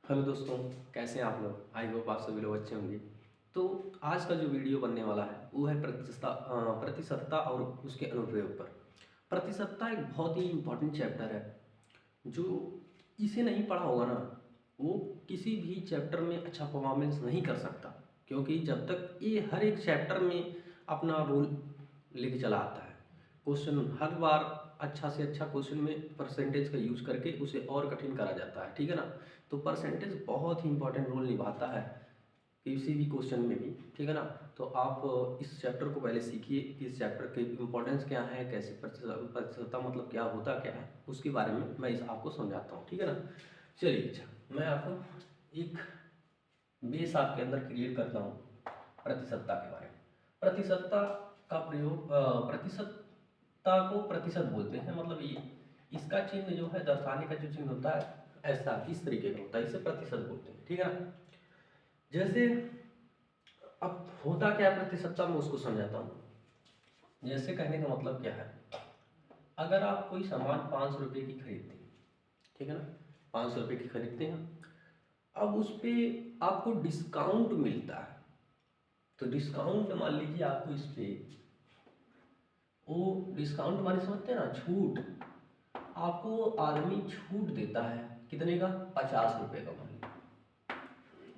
Hello दोस्तों, कैसे हैं आप लोग। आई होप आप सभी लोग अच्छे होंगे। तो आज का जो वीडियो बनने वाला है वो है प्रतिशतता और उसके अनुप्रयोग पर। प्रतिशतता एक बहुत ही इम्पोर्टेंट चैप्टर है। जो इसे नहीं पढ़ा होगा ना, वो किसी भी चैप्टर में अच्छा परफॉर्मेंस नहीं कर सकता, क्योंकि जब तक ये हर एक चैप्टर में अपना रोल लेके चला आता है। क्वेश्चन हर बार अच्छा से अच्छा क्वेश्चन में परसेंटेज का यूज करके उसे और कठिन करा जाता है, ठीक है ना। तो परसेंटेज बहुत ही इंपॉर्टेंट रोल निभाता है किसी भी क्वेश्चन में भी, ठीक है ना। तो आप इस चैप्टर को पहले सीखिए कि इस चैप्टर के इम्पोर्टेंस क्या है, कैसे प्रतिशतता मतलब क्या होता क्या है, उसके बारे में मैं इस आपको समझाता हूँ, ठीक है ना। चलिए, अच्छा मैं आपको एक बेस आपके अंदर क्रिएट करता हूँ प्रतिशतता के बारे में। प्रतिशतता का प्रयोग प्रतिशतता को प्रतिशत बोलते हैं, मतलब ये इसका चिन्ह जो है, दर्शाने का जो चिन्ह होता है ऐसा इस तरीके का होता है, इसे प्रतिशत बोलते हैं, ठीक है ना। जैसे अब होता क्या है प्रतिशतता में, उसको समझाता हूँ। जैसे कहने का मतलब क्या है, अगर आप कोई सामान 500 रुपये की खरीदते हैं, ठीक है ना, 500 रुपये की खरीदते हैं। अब उस पर आपको डिस्काउंट मिलता है, तो डिस्काउंट मान लीजिए आपको इस पे वो डिस्काउंट माने समझते हैं ना, छूट। आपको आदमी छूट देता है कितने का, 50 रुपये का। मान लीजिए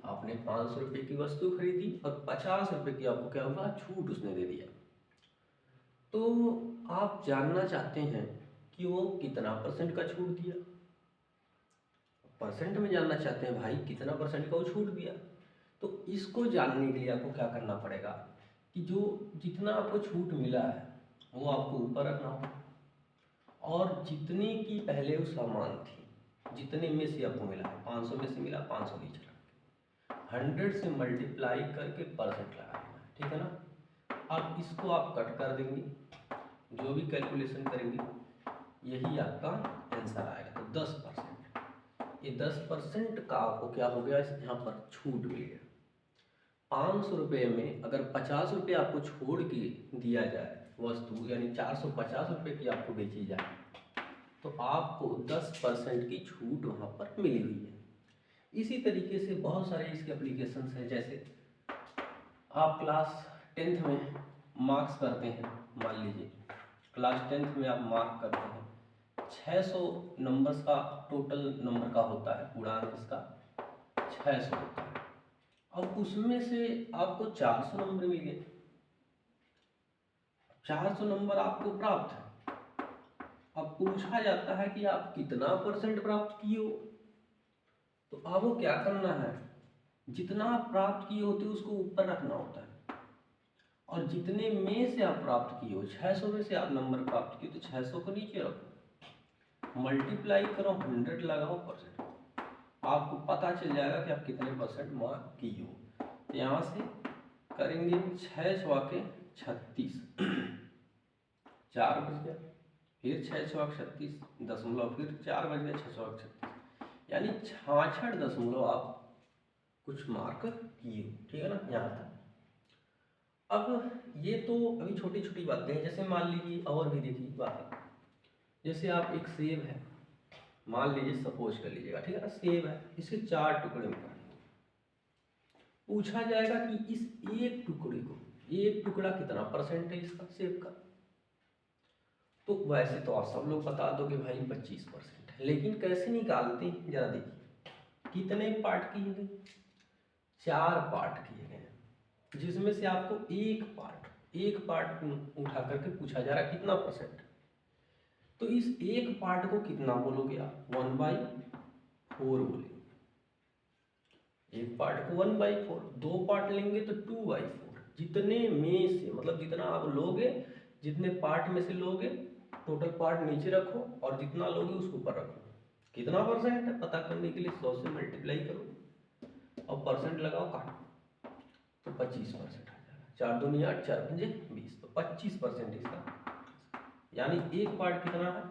आपने 500 रुपये की वस्तु खरीदी और 50 रुपये की आपको क्या हुआ, छूट उसने दे दिया। तो आप जानना चाहते हैं कि वो कितना परसेंट का छूट दिया, परसेंट में जानना चाहते हैं भाई कितना परसेंट का वो छूट दिया। तो इसको जानने के लिए आपको क्या करना पड़ेगा कि जो जितना आपको छूट मिला है वो आपको ऊपर रखना होगा, और जितने की पहले वो सामान थी, जितने में से आपको मिला, 500 में से मिला, 500 नीचे रख 100 से मल्टीप्लाई करके परसेंट लगा देना है, ठीक है ना। अब इसको आप कट कर देंगे, जो भी कैलकुलेशन करेंगे यही आपका आंसर आएगा। तो 10%, ये 10% का आपको क्या हो गया, यहाँ पर छूट मिल गया। 500 रुपये में अगर 50 रुपये आपको छोड़ के दिया जाए वस्तु, यानी 450 रुपये की आपको बेची जाए, तो आपको 10% की छूट वहाँ पर मिली हुई है। इसी तरीके से बहुत सारे इसके एप्लीकेशंस हैं। जैसे आप क्लास 10th में मार्क्स करते हैं, मान लीजिए क्लास 10th में आप मार्क करते हैं, 600 नंबर्स का टोटल नंबर का होता है, पूर्णांक इसका 600 होता है। अब उसमें से आपको 400 नंबर मिल गए, 400 नंबर आपको प्राप्त है। अब पूछा जाता है कि आप कितना परसेंट प्राप्त किए हो। तो आपको क्या करना है, जितना आप प्राप्त किए होते उसको ऊपर रखना होता है, और जितने में से आप प्राप्त किए हो, 600 में से आप नंबर प्राप्त किए तो 600 को नीचे रखो, मल्टीप्लाई करो, 100 लगाओ परसेंट, आपको पता चल जाएगा कि आप कितने परसेंट मार्क किए हो। तो यहाँ से करेंगे 6 छके 36, 4 बज गया, फिर 6 छके 36 दशमलव, फिर 4 बज गया, 6 छके 36, यानी 66 आप कुछ मार्क किए, ठीक है ना। यहाँ तक अब ये तो अभी छोटी छोटी बातें हैं। जैसे मान लीजिए और भी देखिए बातें, जैसे आप एक सेब है, मान लीजिए सपोज कर लीजिएगा, ठीक है ना, सेब है, इसके 4 टुकड़े में काटेंगे। पूछा जाएगा कि इस एक टुकड़े को, एक टुकड़ा कितना परसेंट है इसका, सेब का। तो वैसे तो आप सब लोग बता दोगे भाई 25% है, लेकिन कैसे निकालते हैं जरा देखिए। कितने पार्ट किए गए, 4 पार्ट किए गए, जिसमें से आपको एक पार्ट उठा करके पूछा जा रहा है कितना परसेंट। तो इस एक पार्ट को कितना बोलोगे आप, 1/4 बोलेंगे। एक पार्ट को 1/4, 2 पार्ट लेंगे तो 2/4। जितने में से मतलब जितना आप लोगे, जितने पार्ट में से लोगे, टोटल पार्ट नीचे रखो और जितना लोगे उसको ऊपर रखो। कितना परसेंट है पता करने के लिए 100 से मल्टीप्लाई करो और परसेंट लगाओ, काटो, तो 25% आ जाएगा। 4 दूनी 8, 4 पंजे 20, तो 25% इसका, यानी एक पार्ट कितना है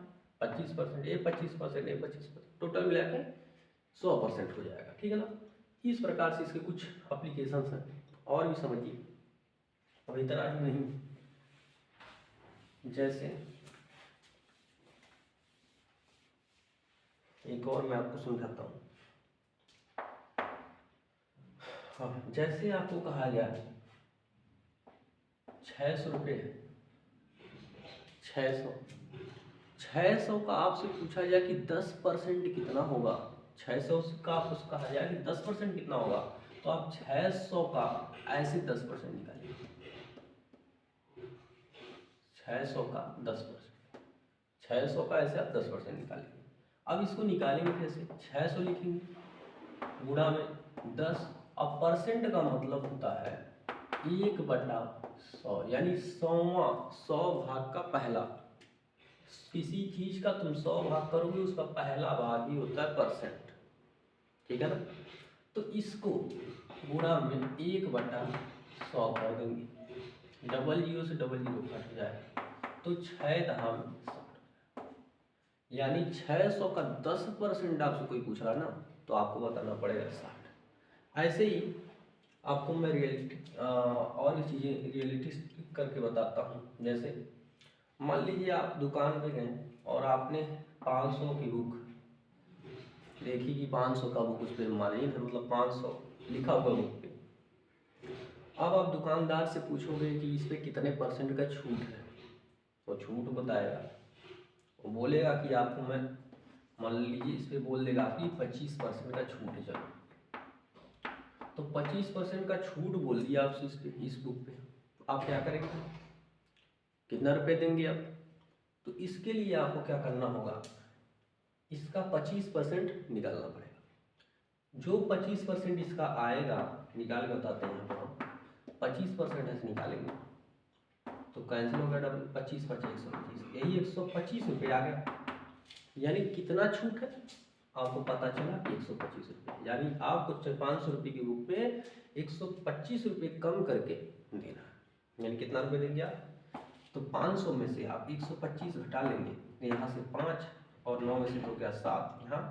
25%, ये 25%, ये 25%, टोटल मिला के 100% हो जाएगा, ठीक है ना। इस प्रकार से इसके कुछ एप्लीकेशंस हैं, और भी समझिए। अब इतना ही नहीं, जैसे एक और मैं आपको समझाता हूँ। हाँ, जैसे आपको कहा गया 600 रुपये, 600 का आपसे पूछा जाए कि 10% कितना होगा, 600 का आपको कहा जाए कि 10% कितना होगा, तो आप 600 का ऐसे 10% निकालिए, 600 का 10%, 600 का ऐसे आप 10% निकालेंगे। अब इसको निकालेंगे कैसे, 600 लिखेंगे गुणा में 10। अब परसेंट का मतलब होता है 1/100, यानी 100 भाग का पहला। किसी चीज का तुम 100 भाग करोगे उसका पहला भाग ही होता है परसेंट, ठीक है ना। तो इसको गुणा में 1/100 कर देंगे, 00 से 00 कट जाए तो 6 दहा में 60, यानी 600 का 10% आपसे कोई पूछ रहा ना तो आपको बताना पड़ेगा 60। ऐसे ही आपको मैं रियलिटी और भी चीज़ें रियलिटी करके बताता हूँ। जैसे मान लीजिए आप दुकान पे गए और आपने 500 की बुक देखी कि 500 का बुक उस पर मार्जिन है, मतलब 500 लिखा हुआ बुक पे। अब आप दुकानदार से पूछोगे कि इस पे कितने परसेंट का छूट है, वो छूट बताएगा, वो बोलेगा कि आपको मैं मान लीजिए इस पे बोल देगा कि 25% का छूट है। चलो तो 25% का छूट बोल दिया आपसे इस बुक पे, तो आप क्या करेंगे, कितना रुपए देंगे आप। तो इसके लिए आपको क्या करना होगा, इसका 25% निकालना पड़ेगा। जो 25% इसका आएगा निकाल के बताते हैं यहाँ पर, 25% ऐसे निकालेंगे तो कैंसिल हो गया, डबल 25 25 125, यही 125 रुपये आ गया। यानी कितना छूट है आपको पता चला कि 125 रुपये, यानी आपको 500 रुपये की बुक पे 125 रुपये कम करके देना है। यानी कितना रुपये देंगे आप, तो 500 में से आप 125 घटा लेंगे, यहाँ से 5 और 9 में से तो क्या 7, यहाँ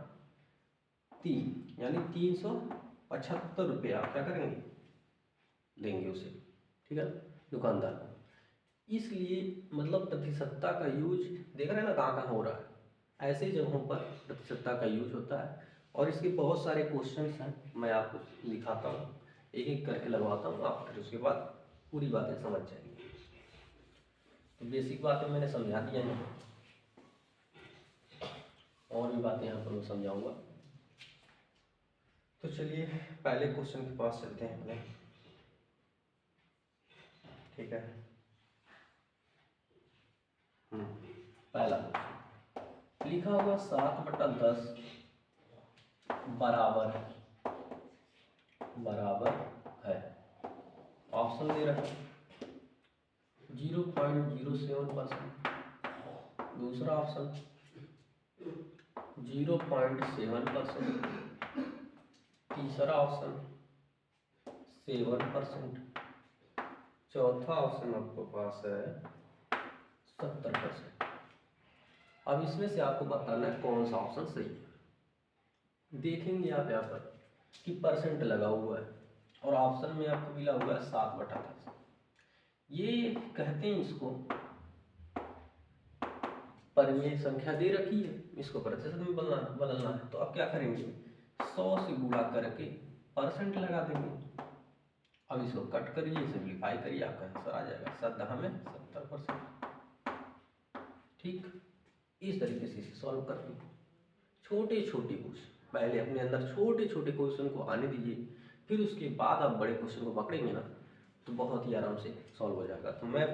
3, यानी 375 रुपये आप क्या करेंगे, देंगे उसे, ठीक है, दुकानदार को। इसलिए मतलब प्रतिशतता का यूज देख रहे हैं ना कहाँ कहाँ हो रहा है, ऐसे जगहों पर प्रतिशतता का यूज होता है। और इसके बहुत सारे क्वेश्चंस हैं, मैं आपको दिखाता हूँ, एक एक करके लगवाता हूँ, आप फिर उसके बाद पूरी बातें समझ जाएंगे। तो बेसिक बातें मैंने समझा दिया है, और भी बातें यहाँ पर मैं समझाऊंगा। तो चलिए पहले क्वेश्चन के पास चलते हैं अपने, ठीक है। पहला क्वेश्चन लिखा हुआ 7/10 बराबर है, ऑप्शन दे रहा है 0.07%, दूसरा ऑप्शन 0.7%, तीसरा ऑप्शन 7%, चौथा ऑप्शन आपके पास है 70%। अब इसमें से आपको बताना है कौन सा ऑप्शन सही है। देखेंगे आप यहाँ पर कि परसेंट लगा हुआ है और ऑप्शन में आपको मिला हुआ है 7/10। ये कहते हैं इसको परिमेय संख्या दे रखी है, इसको प्रतिशत में बदलना है। तो अब क्या करेंगे, 100 से गुणा करके परसेंट लगा देंगे। अब इसको कट करिए, सिंप्लीफाई करिए, आपका आंसर आ जाएगा 7 में 70%। ठीक, इस तरीके से इसे सॉल्व करके छोटे छोटे क्वेश्चन पहले अपने अंदर छोटे छोटे क्वेश्चन को आने दीजिए, फिर उसके बाद आप बड़े क्वेश्चन को पकड़ेंगे ना तो बहुत ही आराम से सॉल्व हो जाएगा। तो मैं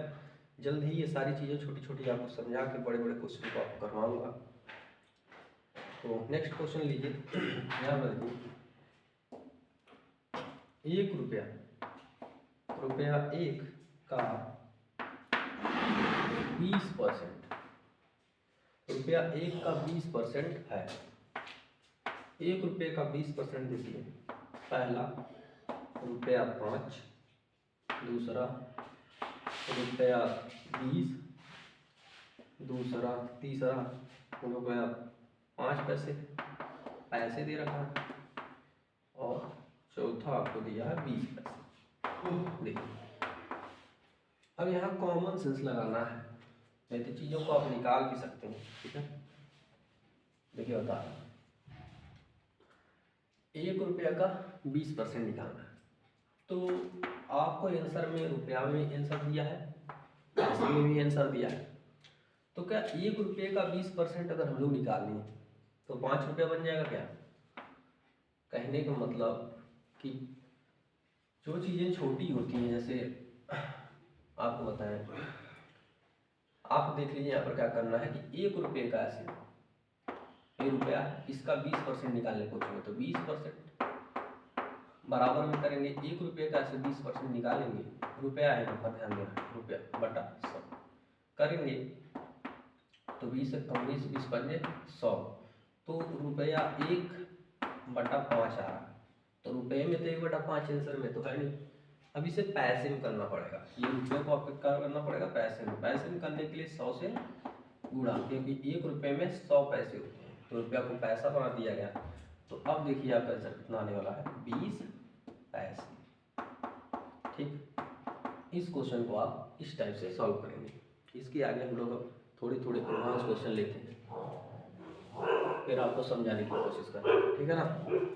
जल्द ही ये सारी चीज़ें छोटी छोटी आपको समझा के बड़े बड़े क्वेश्चन को आपको करवाऊंगा। तो नेक्स्ट क्वेश्चन लीजिए, यहाँ पर देखिए 1 रुपया एक का 20%, रुपया एक का 20% है। 1 रुपये का 20% देखिए, पहला ₹5, दूसरा ₹20, दूसरा तीसरा ₹5 पैसे दे रखा है, और चौथा आपको दिया है 20 पैसे। देखिए अब यहाँ कॉमन सेंस लगाना है, नहीं तो चीज़ों को आप निकाल भी सकते हैं, ठीक है। देखिए बता 1 रुपया का 20% निकालना है, तो आपको आंसर में रुपया में आंसर दिया है, पैसे में भी आंसर दिया है। तो क्या 1 रुपये का 20% अगर हम लोग निकाल लें तो 5 रुपया बन जाएगा क्या? कहने का मतलब कि जो चीज़ें छोटी होती हैं, जैसे आपको बताएं, आप देख लीजिए यहाँ पर क्या करना है कि 1 रुपये का ऐसे ये रुपया, इसका 20% निकालने पूछेंगे तो 20% बराबर में करेंगे 1 रुपये का ऐसे 20% निकालेंगे, रुपया है नंबर, ध्यान देना, रुपया बटा 100 करेंगे तो 20 कम 20 पंजे 100, तो रुपया 1/5 आ रहा। तो रुपये में तो 1/5 आंसर में तो है नहीं। अब इसे पैसे में करना पड़ेगा, ये रुपये को आपको क्या करना पड़ेगा, पैसे में। पैसे में करने के लिए 100 से गुणा, क्योंकि 1 रुपये में 100 पैसे होते हैं, तो रुपया को पैसा बना दिया गया। तो अब देखिए आपका आंसर कितना आने वाला है, 20 पैसे। ठीक, इस क्वेश्चन को आप इस टाइप से सॉल्व करेंगे। इसके आगे हम लोग थोड़े थोड़े एडवांस क्वेश्चन लेते हैं, फिर आपको समझाने की कोशिश करते हैं, ठीक है ना।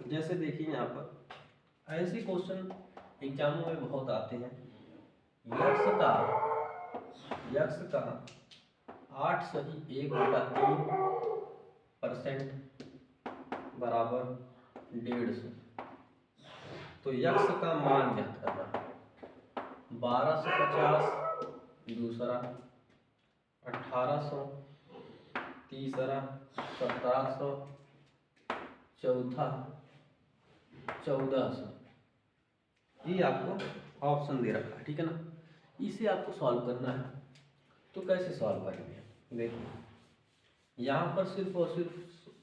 जैसे देखिए यहाँ पर ऐसे क्वेश्चन एग्जामों में बहुत आते हैं। यक्स का 8 सही 1/3% बराबर 150। तो यक्स का मान ज्ञात करना है। 1250 दूसरा, 1800 तीसरा, 1700 चौथा, 1400, ये आपको ऑप्शन दे रखा है, ठीक है ना। इसे आपको सॉल्व करना है। तो कैसे सॉल्व करेंगे, देखिए यहाँ पर सिर्फ और सिर्फ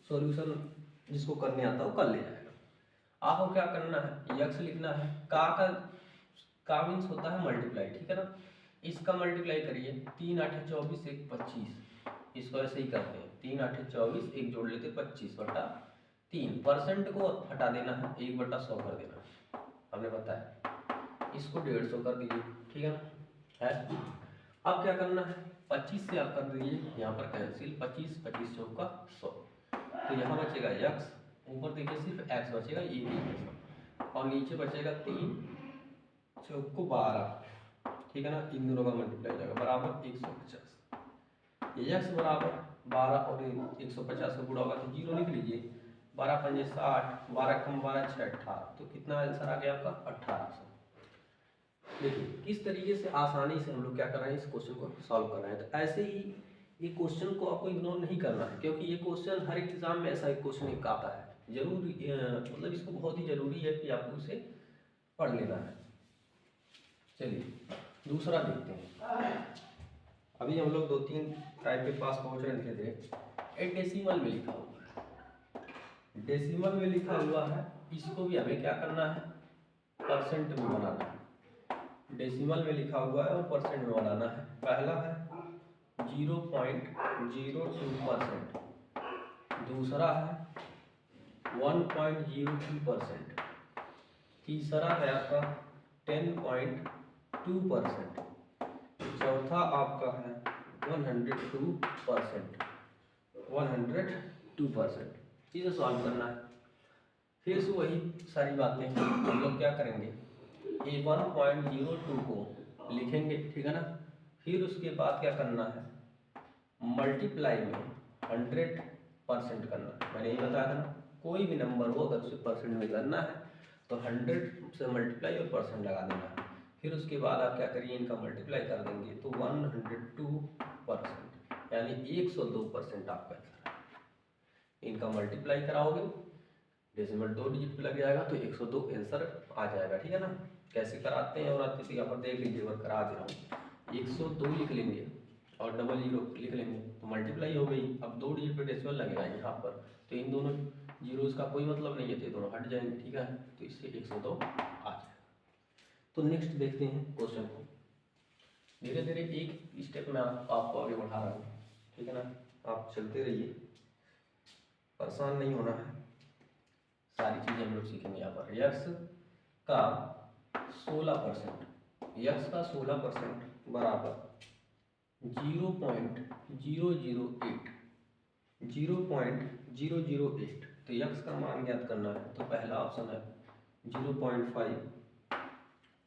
सॉल्यूशन जिसको करने आता है वो कर ले जाएगा। आपको क्या करना है, यक्स लिखना है, का मीन्स होता है मल्टीप्लाई, ठीक है ना। इसका मल्टीप्लाई करिए, 3 8 24 1 25, इसको ऐसे ही करते हैं, 3 8 24 एक जोड़ लेते 25/3, परसेंट को हटा देना है, 1/100 कर देना है, हमने बताया। इसको 150 कर दीजिए, ठीक है ना, है। अब क्या करना है, 25 से आप कर दीजिए यहाँ पर कैंसिल, 25 25 चौका 100, तो यहाँ बचेगा यक्स, ऊपर देखिए सिर्फ एक्स बचेगा, ये भी, और नीचे बचेगा 3 चौको 12, ठीक है ना। इन दोनों का मल्टीप्लाई जाएगा बराबर 150। यक्स बराबर 12 और 150 का गुणा होगा तो 0 लिख लीजिए, 12 पंजे 60, 12 कम 12 6 18, तो कितना आंसर आ गया आपका 1800। देखिए किस तरीके से आसानी से हम लोग क्या कर रहे हैं, इस क्वेश्चन को सॉल्व कर रहे हैं। तो ऐसे ही ये क्वेश्चन को आपको इग्नोर नहीं करना है, क्योंकि ये क्वेश्चन हर एक एग्जाम में ऐसा एक क्वेश्चन एक आता है, जरूर मतलब इसको बहुत ही जरूरी है कि आपको इसे पढ़ लेना है। चलिए दूसरा देखते हैं। अभी हम लोग 2-3 टाइप के पास पहुंच रहे हैं धीरे धीरे। एक डेसिमल में लिखा हुआ है, डेसिमल में लिखा हुआ है, इसको भी हमें क्या करना है, परसेंट में बनाना है। डेसिमल में लिखा हुआ है और परसेंट में बनाना है। पहला है 0.02%, दूसरा है 1.02%, तीसरा है आपका 10.2%, चौथा आपका है 102%, 102%। इसे सॉल्व करना है। फिर से वही सारी बातें हम लोग क्या करेंगे, ये 1.02 को लिखेंगे, ठीक है ना। फिर उसके बाद क्या करना है, मल्टीप्लाई में 100% करना है। मैंने ये बताया था ना, कोई भी नंबर हो अगर उसे परसेंट में करना है तो 100 से मल्टीप्लाई और परसेंट लगा देना है। फिर उसके बाद आप क्या करिए, इनका मल्टीप्लाई कर देंगे तो 102%, यानी 102% आपका आंसर है। इनका मल्टीप्लाई कराओगे, डेसिमल 2 डिजिट पे लग जाएगा तो 102 आंसर आ जाएगा, ठीक है ना। कैसे कराते हैं और आते तो यहाँ पर देख लीजिए, और करा दे रहा हूँ। 102 लिख लेंगे और 00 लिख लेंगे तो मल्टीप्लाई हो गई। अब 2 डिजिट पे डेसिमल लगेगा यहाँ पर, तो इन दोनों जीरोस का कोई मतलब नहीं है, तो दोनों हट जाएंगे, ठीक है। तो इससे 102 आ जाएगा। तो नेक्स्ट देखते हैं क्वेश्चन को, धीरे धीरे एक स्टेप में आपको आगे बढ़ा रहा हूँ, ठीक है ना। आप चलते रहिए, परेशान नहीं होना है, सारी चीज़ें हम लोग सीखेंगे यहाँ पर। यक्स का 16%, यक्स का 16% बराबर 0.008, 0.008। तो यक्स का मान ज्ञात करना है, तो पहला ऑप्शन है 0.5,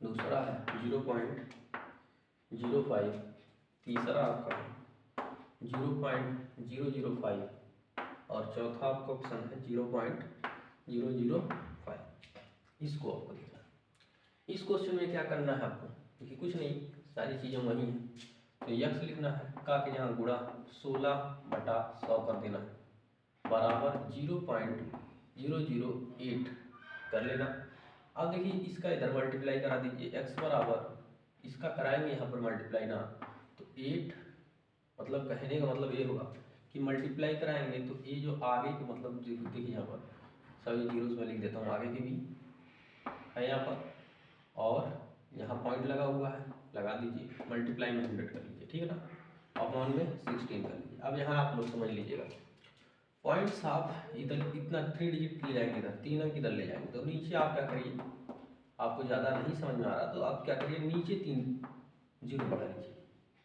दूसरा है 0.05, तीसरा आपका 0.005 और चौथा आपका ऑप्शन है 0.005। इसको आपको देखना। इस क्वेश्चन में क्या करना है आपको, क्योंकि कुछ नहीं, सारी चीज़ें वही हैं। तो यक्स लिखना है, का के यहाँ गुणा 16/100 कर देना है, बराबर 0.008 कर लेना। अब देखिए इसका इधर मल्टीप्लाई करा दीजिए, x बराबर इसका कराएंगे यहाँ पर मल्टीप्लाई ना, तो 8, मतलब कहने का मतलब ये होगा कि मल्टीप्लाई कराएंगे तो ये जो आगे के मतलब देखिए यहाँ पर सभी जीरोस में लिख देता हूँ, आगे के भी है यहाँ पर, और यहाँ पॉइंट लगा हुआ है, लगा दीजिए, मल्टीप्लाई में 100 कर लीजिए, ठीक है ना, अपॉन में 16 कर लीजिए। अब यहाँ आप लोग समझ लीजिएगा, पॉइंट्स आप इधर इतना 3 डिजिट ले जाएंगे, इधर 3 अंक इधर ले जाएंगे, तो नीचे आप क्या करिए, आपको ज़्यादा नहीं समझ में आ रहा तो आप क्या करिए, नीचे 3 जीरो बढ़ा लीजिए।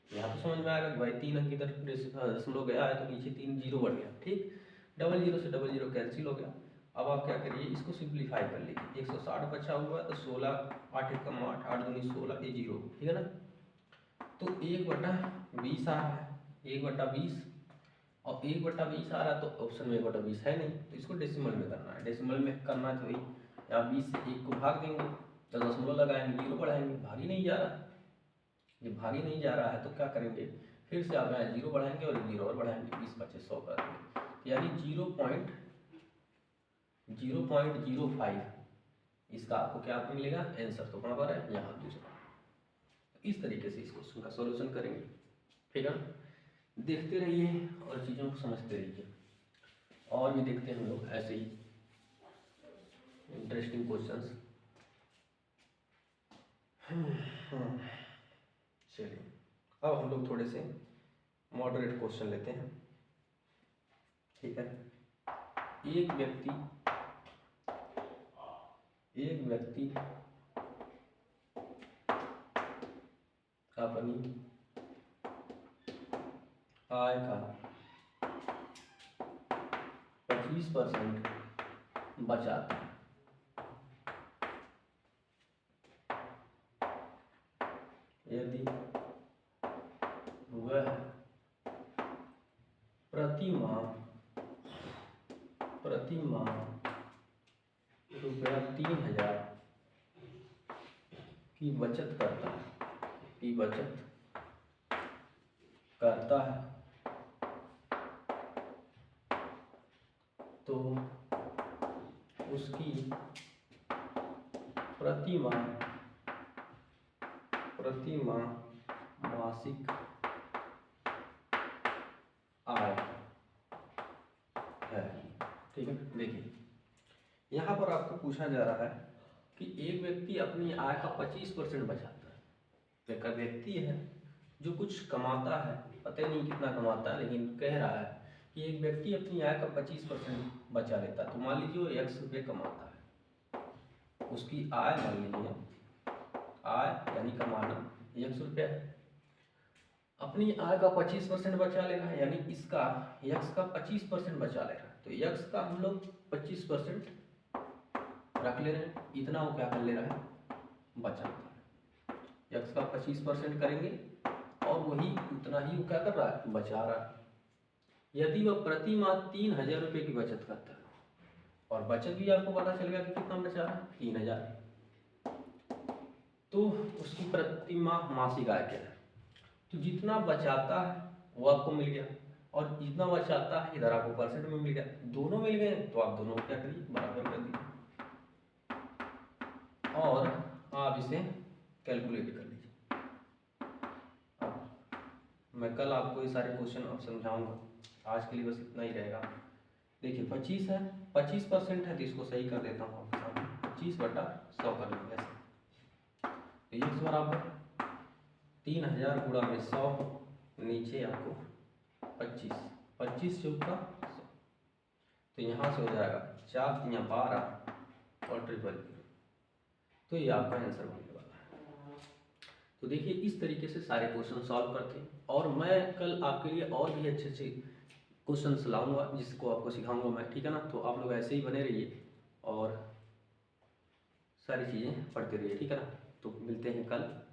यहाँ तो समझ में आएगा कि भाई 3 अंक इधर दशमलव गया है तो नीचे 3 जीरो बढ़ गया, ठीक, डबल जीरो से डबल जीरो कैंसिल हो गया। अब आप क्या करिए, इसको सिंप्लीफाई कर लीजिए, 160 बचा हुआ है तो 16, 8 एकम 8, 8 दूनी 16, ये जीरो, ठीक है ना। तो 1/20 आ रहा है, 1/20, और 1/20 आ रहा तो ऑप्शन में 1/20 है नहीं, तो इसको डेसिमल में करना है। डेसिमल में करना है तो वही यहाँ 20 से 1 को भाग देंगे, तो दशमलव लगाएंगे, जीरो बढ़ाएंगे, भाग ही नहीं जा रहा है, ये भाग ही नहीं जा रहा है तो क्या करेंगे, फिर से आप यहाँ जीरो बढ़ाएंगे और जीरो और बढ़ाएंगे, 20/25 कर देंगे, यानी 0.05 इसका आपको क्या मिलेगा आंसर। तो कहाँ पर है, यहाँ दूसरा। इस तरीके से इस क्वेश्चन का सॉल्यूशन करेंगे, ठीक है। देखते रहिए और चीज़ों को समझते रहिए, और भी देखते हैं हम लोग ऐसे ही इंटरेस्टिंग क्वेश्चंस। चलिए अब हम लोग थोड़े से मॉडरेट क्वेश्चन लेते हैं, ठीक है। एक व्यक्ति अपनी आय का 25% बचाता है, यदि वह प्रति माह रुपया 3000 की बचत करता है तो उसकी प्रति माह मासिक आय है, ठीक है। देखिए यहाँ पर आपको पूछा जा रहा है कि एक व्यक्ति अपनी आय का 25% बचाता है। एक व्यक्ति है जो कुछ कमाता है, पता नहीं कितना कमाता है, लेकिन कह रहा है कि एक व्यक्ति अपनी आय का 25% बचा लेता है। तो मान लीजिए वो 100 रुपये कमाता है, उसकी आय मान लीजिए, आय यानी कमाना 100 रुपया है, अपनी आय का 25% बचा ले रहा है, यानी इसका यक्स का 25% बचा ले रहा है। तो यक्स का हम लोग 25% रख ले रहे हैं, इतना वो क्या कर ले रहा है, बचा रहा है। यक्स का 25% करेंगे और वही उतना ही वो क्या कर रहा है, बचा रहा है। यदि वह प्रति माह 3000 रुपये की बचत करता है, और बचत भी आपको पता चल गया कि कितना बचा रहा है, 3000, तो उसकी प्रति माह मासिक आय क्या है, तो जितना बचाता है वो आपको मिल गया, और जितना बचाता है इधर आपको परसेंट में मिल गया, दोनों मिल गए तो आप दोनों को क्या करिए, बराबर कर दीजिए और आप इसे कैलकुलेट कर लीजिए। अब मैं कल आपको ये सारे क्वेश्चन अब समझाऊंगा, आज के लिए बस इतना ही रहेगा। देखिए 25 है, 25% है तो इसको सही कर देता हूँ आपके सामने, 25/100 कर लेंगे ऐसे। तो x बराबर 3000 गुणा में 100, नीचे आपको 25 चौका 100, तो यहाँ से हो जाएगा 4 × 12 और 000, तो ये आपका आंसर बनने वाला है। तो देखिए इस तरीके से सारे क्वेश्चन सॉल्व करते हैं, और मैं कल आपके लिए और भी अच्छे अच्छे क्वेश्चन लाऊंगा जिसको आपको सिखाऊंगा मैं, ठीक है ना। तो आप लोग ऐसे ही बने रहिए और सारी चीज़ें पढ़ते रहिए, ठीक है ना। तो मिलते हैं कल।